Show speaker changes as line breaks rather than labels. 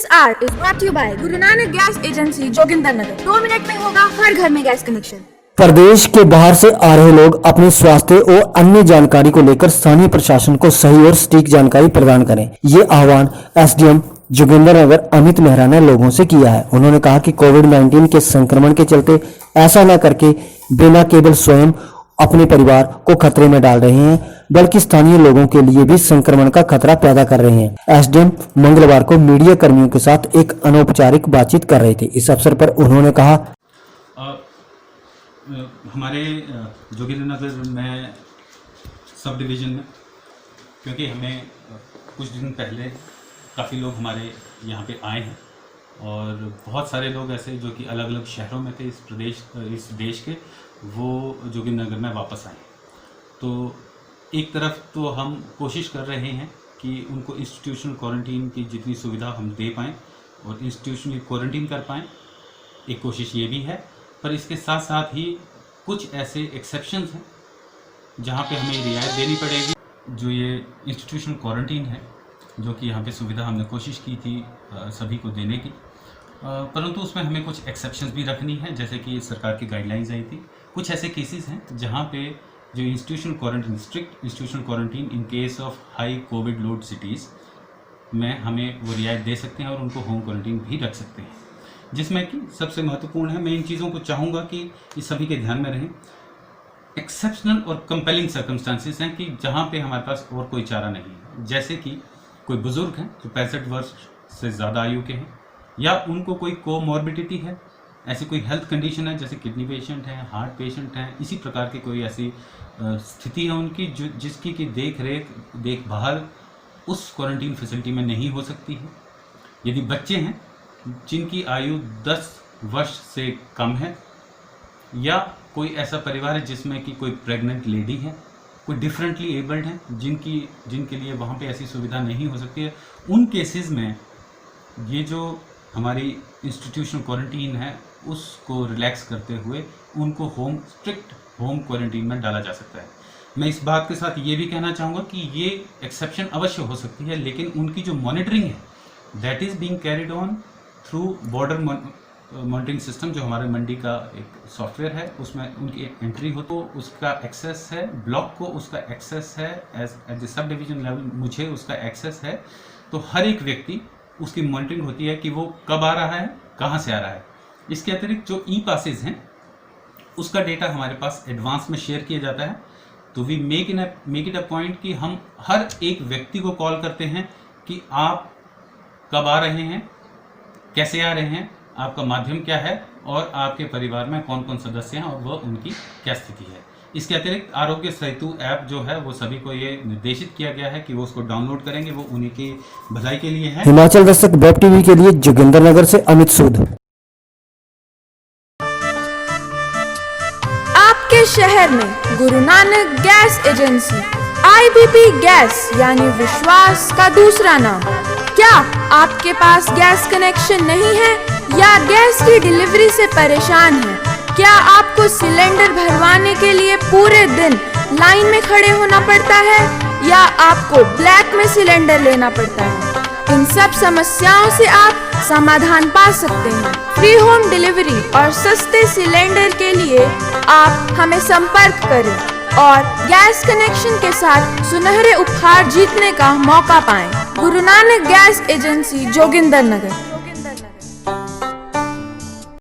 This hour is brought to you by Guru Nanak gas agency Joginder Nagar. 2 minute में होगा हर घर में गैस कनेक्शन।
प्रदेश के बाहर से आ रहे लोग अपने स्वास्थ्य और अन्य जानकारी को लेकर स्थानीय प्रशासन को सही और सटीक जानकारी प्रदान करें। ये आह्वान एसडीएम जोगिंदरनगर अमित मेहरा ने लोगों से किया है। उन्होंने कहा कि कोविड-19 के संक्रमण के चलते ऐसा न करके बिना केवल स्वयं अपने परिवार को खतरे में डाल रहे हैं, बल्कि स्थानीय लोगों के लिए भी संक्रमण का खतरा पैदा कर रहे हैं। एसडीएम मंगलवार को मीडिया कर्मियों के साथ एक अनौपचारिक बातचीत कर रहे थे। इस अवसर पर उन्होंने कहा,
हमारे जोगिंदरनगर में सब डिवीज़न में, क्योंकि हमें कुछ दिन पहले काफ़ी लोग हमारे यहाँ पे आए हैं और बहुत सारे लोग ऐसे जो कि अलग अलग शहरों में थे इस देश के, वो जोगिंदरनगर में वापस आए। तो एक तरफ तो हम कोशिश कर रहे हैं कि उनको इंस्टीट्यूशनल क्वारंटीन की जितनी सुविधा हम दे पाएँ और इंस्टीट्यूशनली क्वारंटीन कर पाएँ, एक कोशिश ये भी है। पर इसके साथ साथ ही कुछ ऐसे एक्सेप्शंस हैं जहाँ पे हमें रियायत देनी पड़ेगी। जो ये इंस्टीट्यूशनल क्वारंटीन है, जो कि यहाँ पे सुविधा हमने कोशिश की थी सभी को देने की, परंतु उसमें हमें कुछ एक्सेप्शंस भी रखनी है। जैसे कि सरकार की गाइडलाइंस आई थी, कुछ ऐसे केसेस हैं जहाँ पे जो institutional quarantine, strict institutional quarantine in case of high Covid load cities में हमें वो रियायत दे सकते हैं और उनको होम क्वारंटीन भी रख सकते हैं। जिसमें कि सबसे महत्वपूर्ण है, मैं इन चीज़ों को चाहूँगा कि इस सभी के ध्यान में रहें, एक्सेप्शनल और कंपेलिंग सर्कमस्टांसिस हैं कि जहाँ पे हमारे पास और कोई चारा नहीं है। जैसे कि कोई बुज़ुर्ग हैं जो 65 वर्ष से ज़्यादा आयु के हैं, या उनको कोई कोमॉर्बिडिटी है, ऐसी कोई हेल्थ कंडीशन है, जैसे किडनी पेशेंट हैं, हार्ट पेशेंट हैं, इसी प्रकार की कोई ऐसी स्थिति है उनकी जिसकी की देखभाल उस क्वारंटीन फैसिलिटी में नहीं हो सकती है। यदि बच्चे हैं जिनकी आयु 10 वर्ष से कम है, या कोई ऐसा परिवार है जिसमें कि कोई प्रेग्नेंट लेडी है, कोई डिफरेंटली एबल्ड हैं जिनके लिए वहाँ पे ऐसी सुविधा नहीं हो सकती है, उन केसेस में ये जो हमारी इंस्टीट्यूशनल क्वारंटीन है उसको रिलैक्स करते हुए उनको स्ट्रिक्ट होम क्वारंटीन में डाला जा सकता है। मैं इस बात के साथ ये भी कहना चाहूँगा कि ये एक्सेप्शन अवश्य हो सकती है, लेकिन उनकी जो मॉनिटरिंग है that is being carried on through border monitoring system, जो हमारे मंडी का एक सॉफ्टवेयर है, उसमें उनकी एंट्री हो तो उसका एक्सेस है, ब्लॉक को उसका एक्सेस है, at the sub division level मुझे उसका एक्सेस है। तो हर एक व्यक्ति उसकी मॉनिटरिंग होती है कि वो कब आ रहा है, कहाँ से आ रहा है। इसके अतिरिक्त जो ई पासेज हैं उसका डेटा हमारे पास एडवांस में शेयर किया जाता है। तो we make it a point कि हम हर एक व्यक्ति को कॉल करते हैं कि आप कब आ रहे हैं, कैसे आ रहे हैं, आपका माध्यम क्या है और आपके परिवार में कौन कौन सदस्य हैं और वह उनकी क्या स्थिति है। इसके अतिरिक्त आरोग्य सेतु ऐप जो है वो सभी को ये निर्देशित किया गया है कि वो उसको डाउनलोड करेंगे, वो उन्हीं की भलाई के लिए है।
हिमाचल दस्तक वेब टीवी के लिए जोगिंदरनगर से अमित सूद।
आपके शहर में Guru Nanak gas agency, IBP gas यानी विश्वास का दूसरा नाम। क्या आपके पास गैस कनेक्शन नहीं है या गैस की डिलीवरी से परेशान हैं? क्या आपको सिलेंडर भरवाने के लिए पूरे दिन लाइन में खड़े होना पड़ता है या आपको ब्लैक में सिलेंडर लेना पड़ता है? इन सब समस्याओं से आप समाधान पा सकते हैं। फ्री होम डिलीवरी और सस्ते सिलेंडर के लिए आप हमें संपर्क करें और गैस कनेक्शन के साथ सुनहरे उपहार जीतने का मौका पाएं। Guru Nanak gas agency Jogindernagar.